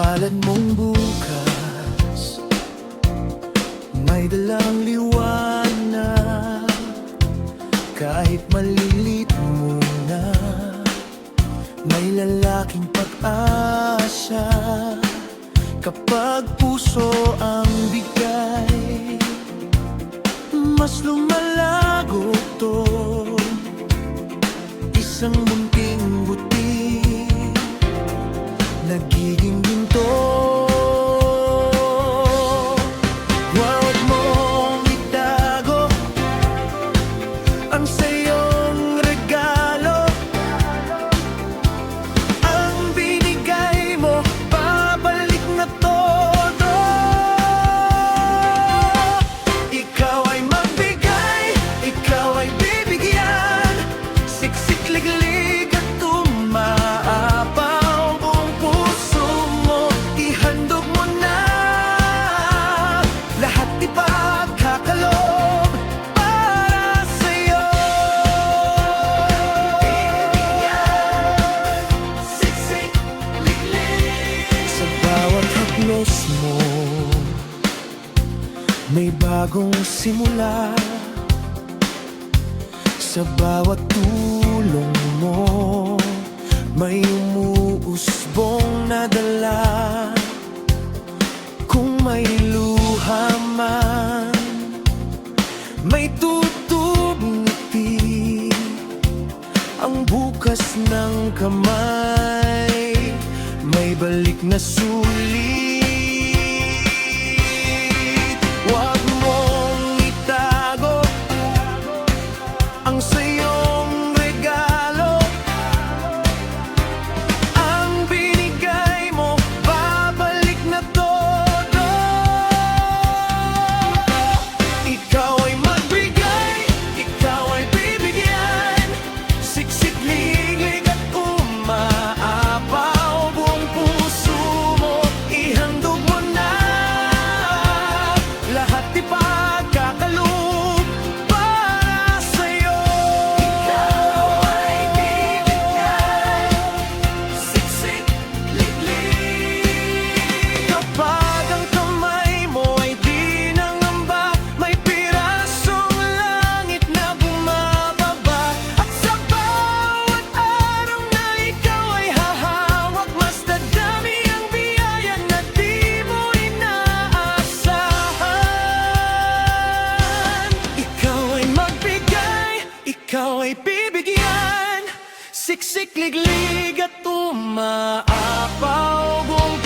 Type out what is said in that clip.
palad mong bukas may dalang liwanag. Kahit malilit muna, may lalaking pag-asa. Kapag puso ang bigay, mas lumalago to. Isang munting buti nagiging ginto. Huwag mong itago ang sayong regalo. Ang binigay mo, babalik na todo. Ikaw ay magbigay, ikaw ay bibigyan. Siksik, liglig at umaapaw buong puso mo. Ihandog mo na lahat ipagkakalob para sa'yo. Bibigyan, siksik, liglig. Sa bawat haplos mo, may bagong simula. Sa bawat tulong mo, may umuusbong na dala. Kung may luha man, may tutubong ngiti. Ang bukas ng kamay, may balik na sulit. Huwag mong itago ang sayong regalo. Ang binigay mo, babalik na todo. Ikaw ay magbigay, ikaw ay bibigyan. Siksik, liglig at umaapaw buong puso mo. Ihandog mo na lahat ipagkakalob para sa'yo. Ikaw ay bibigyan, siksik, liglig. Kapag ang kamay mo ay di nangamba, may pirasong langit na bumababa. At sa bawat araw na ikaw ay hahawak, mas dadami ang biyaya na di mo inaasahan. Ikaw ay magbigay, ikaw ay bibigyan. Siksik, liglig at umaapaw buong